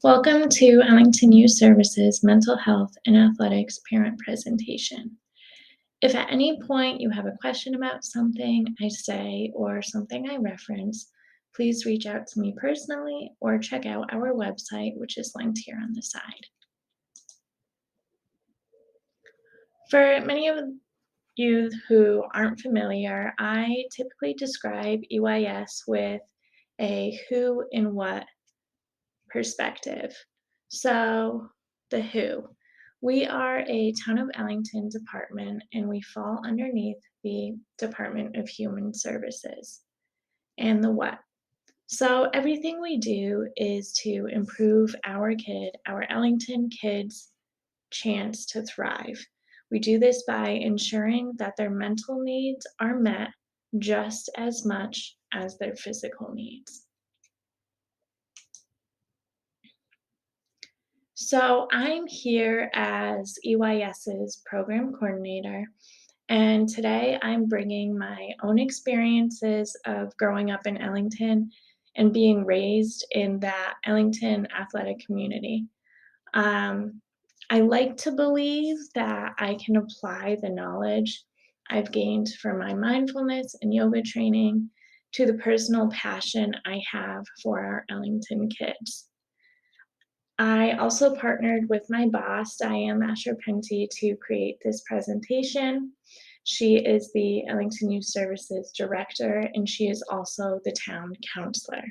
Welcome to Ellington Youth Services Mental Health and Athletics Parent Presentation. If at any point you have a question about something I say or something I reference, please reach out to me personally or check out our website, which is linked here on the side. For many of you who aren't familiar, I typically describe EYS with a who and what perspective. So, the who. We are a Town of Ellington department and we fall underneath the Department of Human Services. And the what. So, everything we do is to improve our Ellington kids' chance to thrive. We do this by ensuring that their mental needs are met just as much as their physical needs. So I'm here as EYS's program coordinator, and today I'm bringing my own experiences of growing up in Ellington and being raised in that Ellington athletic community. Um, I like to believe that I can apply the knowledge I've gained from my mindfulness and yoga training to the personal passion I have for our Ellington kids. I also partnered with my boss, Diane Masher-Penty, to create this presentation. She is the Ellington Youth Services Director, and she is also the town counselor.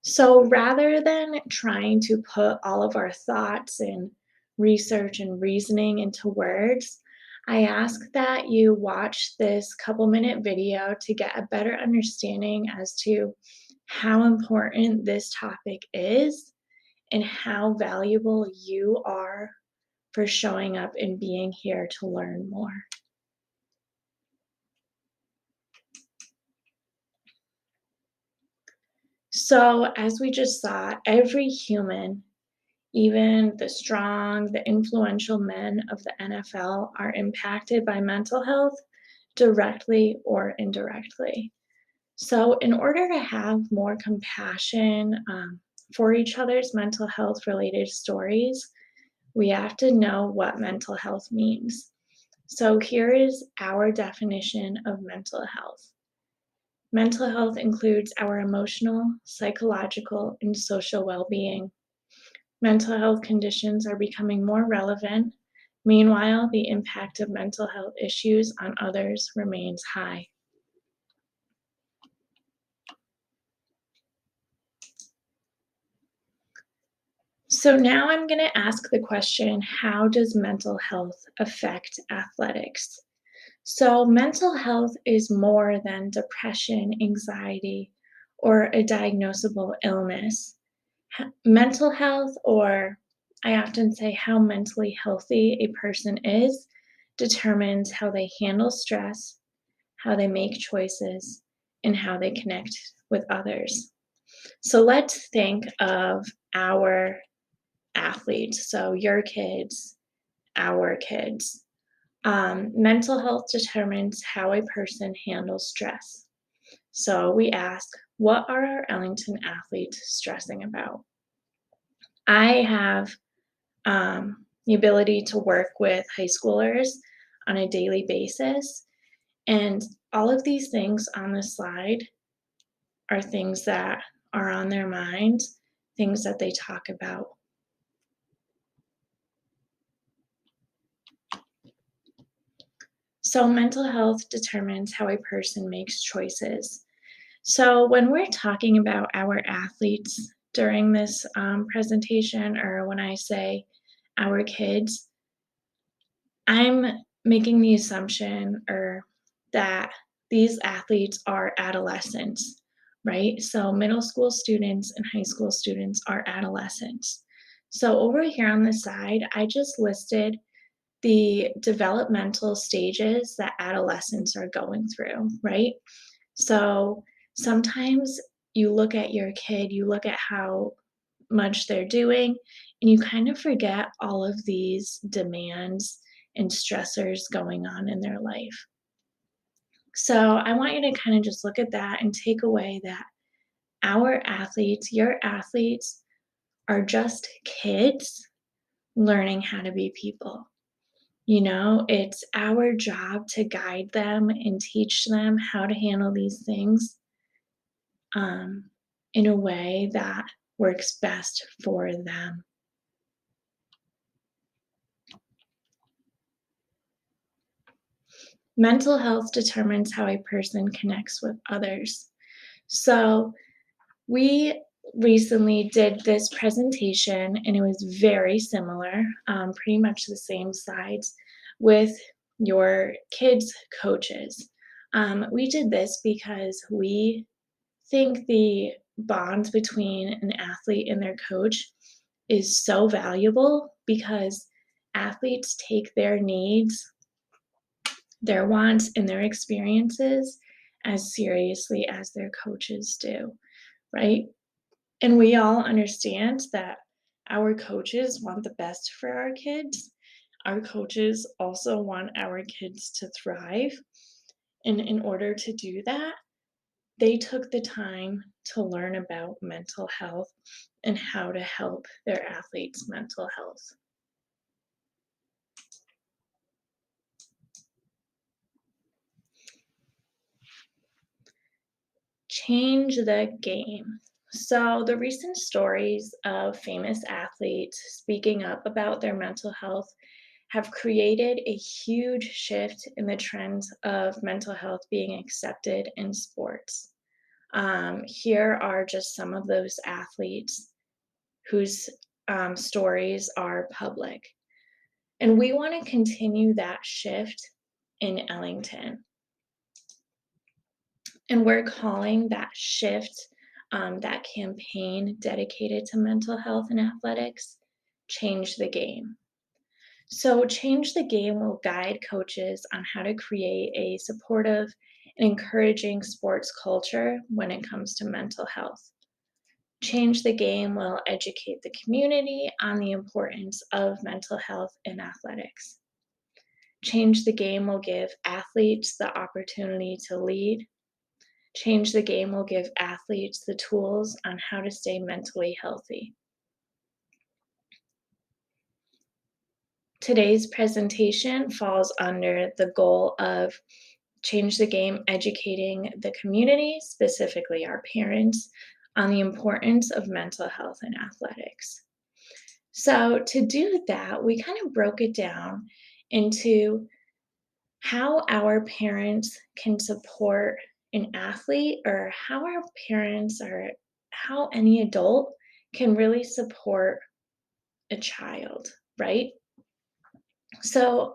So rather than trying to put all of our thoughts and research and reasoning into words, I ask that you watch this couple-minute video to get a better understanding as to how important this topic is and how valuable you are for showing up and being here to learn more. So, as we just saw, every human, even the strong, the influential men of the NFL, are impacted by mental health directly or indirectly. So, in order to have more compassion for each other's mental health related stories, we have to know what mental health means. So, here is our definition of mental health. Mental health includes our emotional, psychological, and social well being. Mental health conditions are becoming more relevant. Meanwhile, the impact of mental health issues on others remains high. So now I'm going to ask the question, how does mental health affect athletics? So mental health is more than depression, anxiety, or a diagnosable illness. Mental health, or I often say how mentally healthy a person is, determines how they handle stress, how they make choices, and how they connect with others. So let's think of our athletes, so your kids, our kids. Mental health determines how a person handles stress. So we ask, what are our Ellington athletes stressing about? I have the ability to work with high schoolers on a daily basis, and all of these things on the slide are things that are on their mind, things that they talk about. So mental health determines how a person makes choices. So when we're talking about our athletes during this presentation, or when I say our kids, I'm making the assumption or that these athletes are adolescents, right? So middle school students and high school students are adolescents. So over here on the side, I just listed the developmental stages that adolescents are going through, right? So sometimes you look at your kid, you look at how much they're doing, and you kind of forget all of these demands and stressors going on in their life. So I want you to kind of just look at that and take away that our athletes, your athletes, are just kids learning how to be people. It's our job to guide them and teach them how to handle these things um, in a way that works best for them. Mental health determines how a person connects with others. So, we recently did this presentation, and it was very similar, pretty much the same slides with your kids' coaches. We did this because we think the bond between an athlete and their coach is so valuable because athletes take their needs, their wants, and their experiences as seriously as their coaches do, right? And we all understand that our coaches want the best for our kids. Our coaches also want our kids to thrive. And in order to do that, they took the time to learn about mental health and how to help their athletes' mental health. Change the game. So, the recent stories of famous athletes speaking up about their mental health have created a huge shift in the trends of mental health being accepted in sports. Here are just some of those athletes whose stories are public. And we want to continue that shift in Ellington. And we're calling that shift, that campaign dedicated to mental health and athletics, Change the Game. So, Change the Game will guide coaches on how to create a supportive and encouraging sports culture when it comes to mental health. Change the Game will educate the community on the importance of mental health in athletics. Change the Game will give athletes the opportunity to lead. Change the Game will give athletes the tools on how to stay mentally healthy. Today's presentation falls under the goal of Change the Game educating the community, specifically our parents, on the importance of mental health in athletics. So, to do that, we kind of broke it down into how our parents can support an athlete, or how our parents, or how any adult can really support a child, right? So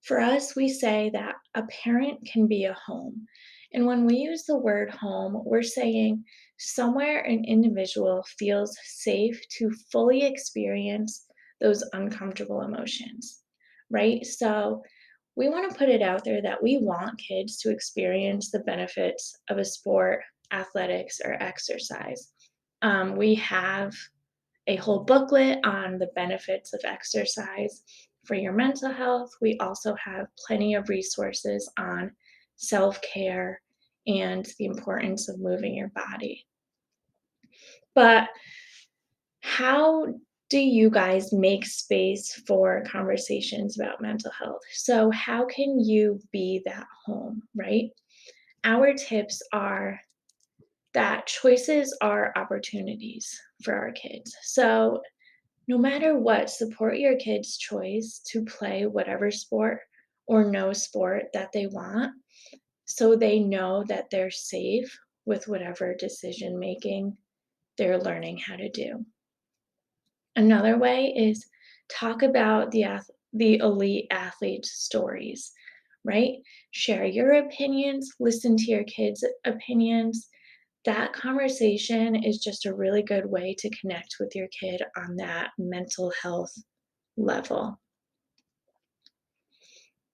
for us, we say that a parent can be a home. And when we use the word home, we're saying somewhere an individual feels safe to fully experience those uncomfortable emotions, right? So we want to put it out there that we want kids to experience the benefits of a sport, athletics, or exercise. We have a whole booklet on the benefits of exercise for your mental health. We also have plenty of resources on self care and the importance of moving your body. But how do you guys make space for conversations about mental health? So, how can you be that home, right? Our tips are that choices are opportunities for our kids. So, no matter what, support your kids' choice to play whatever sport or no sport that they want, so they know that they're safe with whatever decision making they're learning how to do. Another way is talk about the elite athletes' stories, right? Share your opinions, listen to your kids' opinions. That conversation is just a really good way to connect with your kid on that mental health level.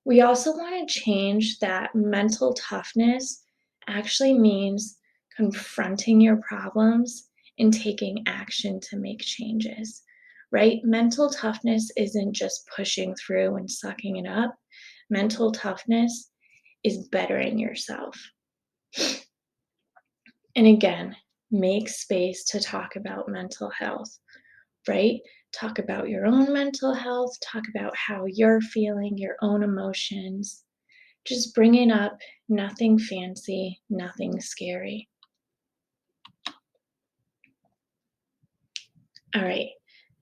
We also want to change that mental toughness actually means confronting your problems and taking action to make changes, right? Mental toughness isn't just pushing through and sucking it up. Mental toughness is bettering yourself. And again, make space to talk about mental health, right? Talk about your own mental health, talk about how you're feeling, your own emotions. Just bring it up, nothing fancy, nothing scary. All right,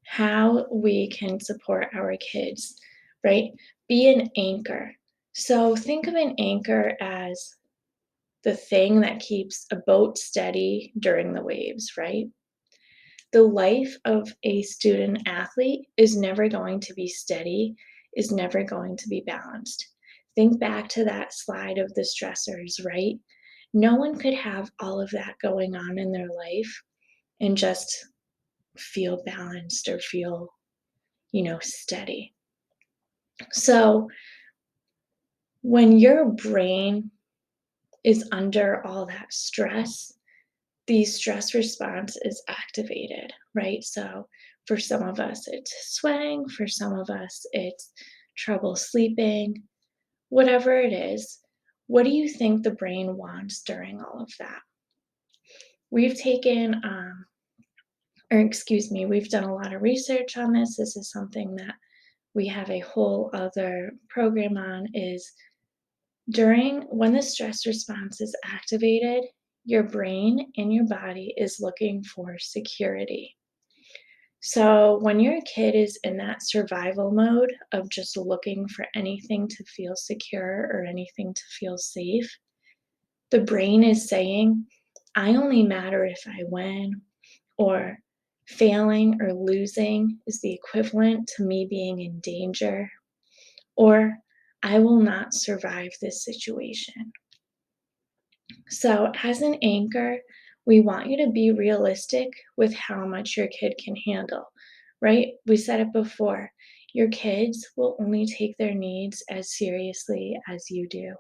how we can support our kids, right? Be an anchor. So think of an anchor as the thing that keeps a boat steady during the waves, right? The life of a student athlete is never going to be steady, is never going to be balanced. Think back to that slide of the stressors, right? No one could have all of that going on in their life and just feel balanced or feel, steady. So when your brain is under all that stress, the stress response is activated, right? So for some of us, it's sweating. For some of us, it's trouble sleeping. Whatever it is, what do you think the brain wants during all of that? We've taken, or excuse me, we've done a lot of research on this. This is something that we have a whole other program on is during when the stress response is activated, your brain and your body is looking for security. So, when your kid is in that survival mode of just looking for anything to feel secure or anything to feel safe, the brain is saying, I only matter if I win, or failing or losing is the equivalent to me being in danger, or I will not survive this situation. So, as an anchor, we want you to be realistic with how much your kid can handle, right? We said it before. Your kids will only take their needs as seriously as you do.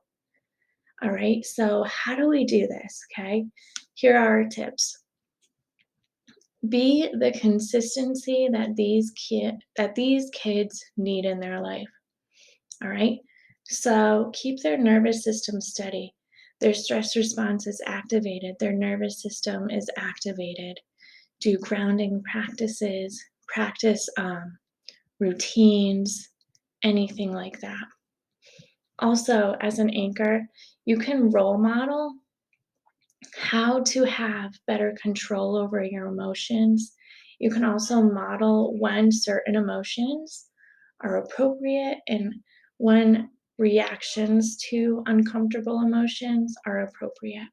All right. So, how do we do this? Okay. Here are our tips. Be the consistency that these kids need in their life. All right. So keep their nervous system steady. Their stress response is activated. Their nervous system is activated. Do grounding practices, practice routines, anything like that. Also, as an anchor, you can role model how to have better control over your emotions. You can also model when certain emotions are appropriate and when reactions to uncomfortable emotions are appropriate.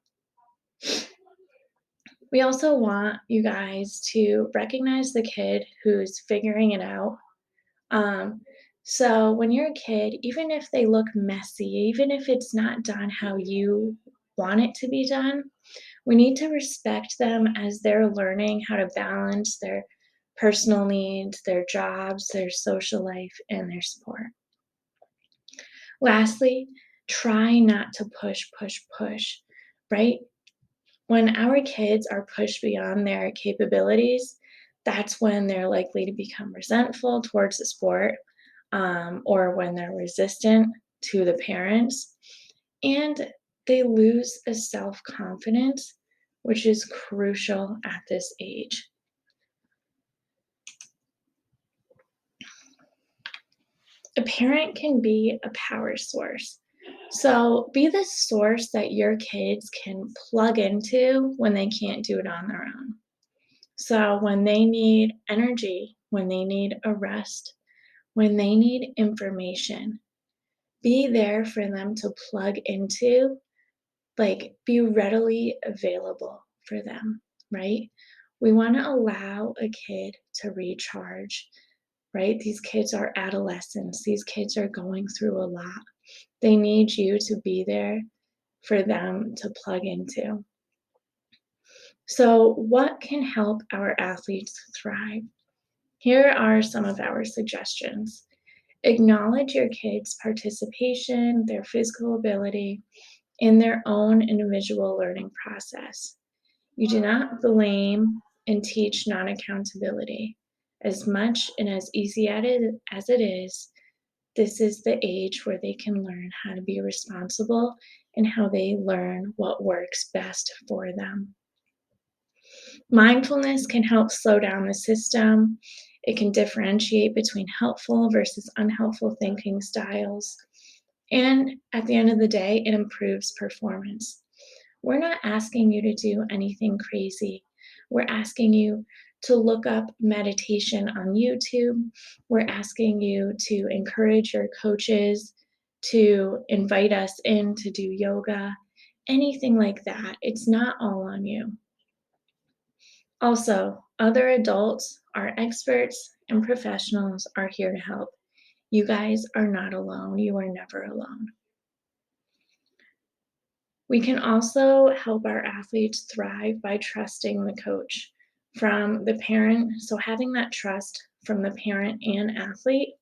We also want you guys to recognize the kid who's figuring it out. Um, so when you're a kid, even if they look messy, even if it's not done how you want it to be done, we need to respect them as they're learning how to balance their personal needs, their jobs, their social life, and their sport. Lastly, try not to push, push, push, right? When our kids are pushed beyond their capabilities, that's when they're likely to become resentful towards the sport, or when they're resistant to the parents, and they lose a self confidence, which is crucial at this age. A parent can be a power source. So be the source that your kids can plug into when they can't do it on their own. So when they need energy, when they need a rest, when they need information, be there for them to plug into, like be readily available for them, right? We want to allow a kid to recharge, right? These kids are adolescents, these kids are going through a lot. They need you to be there for them to plug into. So, what can help our athletes thrive? Here are some of our suggestions. Acknowledge your kids' participation, their physical ability, in their own individual learning process. You do not blame and teach non accountability. As much and as easy as it is, this is the age where they can learn how to be responsible and how they learn what works best for them. Mindfulness can help slow down the system. It can differentiate between helpful versus unhelpful thinking styles. And at the end of the day, it improves performance. We're not asking you to do anything crazy. We're asking you to look up meditation on YouTube. We're asking you to encourage your coaches to invite us in to do yoga, anything like that. It's not all on you. Also, other adults, our experts, and professionals are here to help. You guys are not alone. You are never alone. We can also help our athletes thrive by trusting the coach from the parent. So, having that trust from the parent and athlete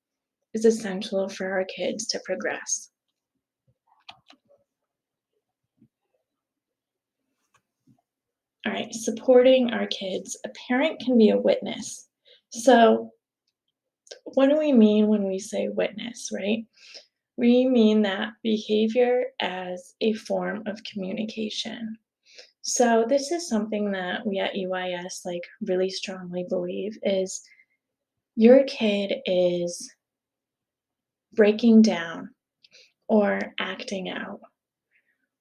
is essential for our kids to progress. All right, supporting our kids. A parent can be a witness. So, what do we mean when we say witness, right? We mean that behavior as a form of communication. So this is something that we at UIS really strongly believe is your kid is breaking down or acting out.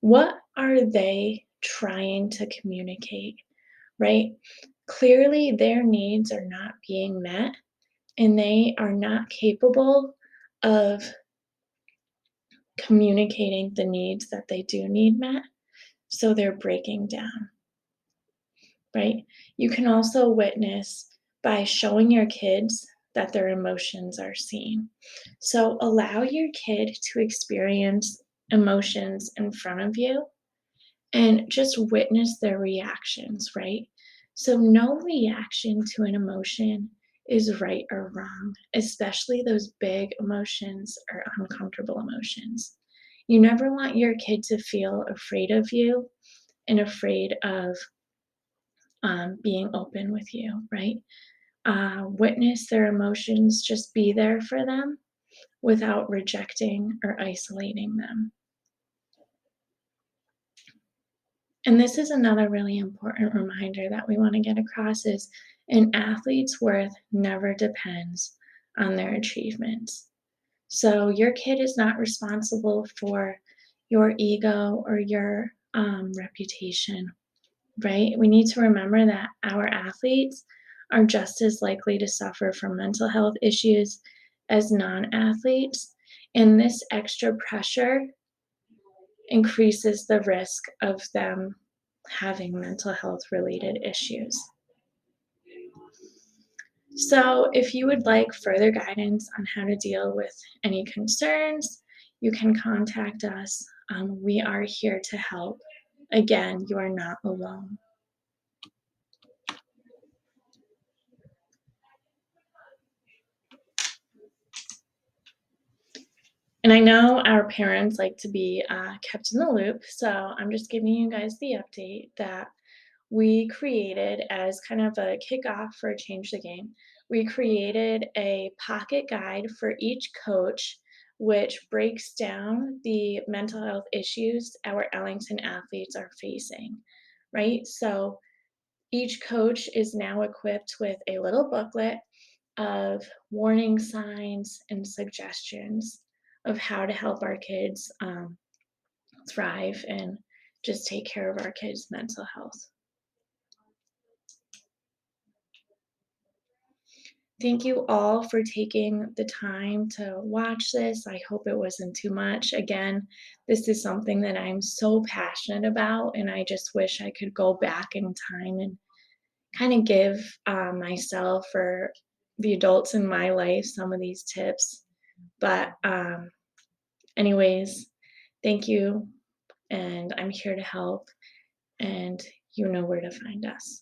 What are they trying to communicate, right? Clearly their needs are not being met and they are not capable of communicating the needs that they do need met. So they're breaking down, right? You can also witness by showing your kids that their emotions are seen. So allow your kid to experience emotions in front of you and just witness their reactions, right? So no reaction to an emotion is right or wrong, especially those big emotions or uncomfortable emotions. You never want your kid to feel afraid of you and afraid of being open with you, right? Witness their emotions, just be there for them without rejecting or isolating them. And this is another really important reminder that we want to get across is an athlete's worth never depends on their achievements. So your kid is not responsible for your ego or your reputation, right? We need to remember that our athletes are just as likely to suffer from mental health issues as non athletes. And this extra pressure increases the risk of them having mental health related issues. So, if you would like further guidance on how to deal with any concerns, you can contact us. We are here to help. Again, you are not alone. And I know our parents like to be kept in the loop, so I'm just giving you guys the update that we created as kind of a kickoff for Change the Game. We created a pocket guide for each coach, which breaks down the mental health issues our Ellington athletes are facing, right? So each coach is now equipped with a little booklet of warning signs and suggestions of how to help our kids thrive and just take care of our kids' mental health. Thank you all for taking the time to watch this. I hope it wasn't too much. Again, this is something that I'm so passionate about, and I just wish I could go back in time and kind of give myself or the adults in my life some of these tips. But, anyways, thank you, and I'm here to help, and you know where to find us.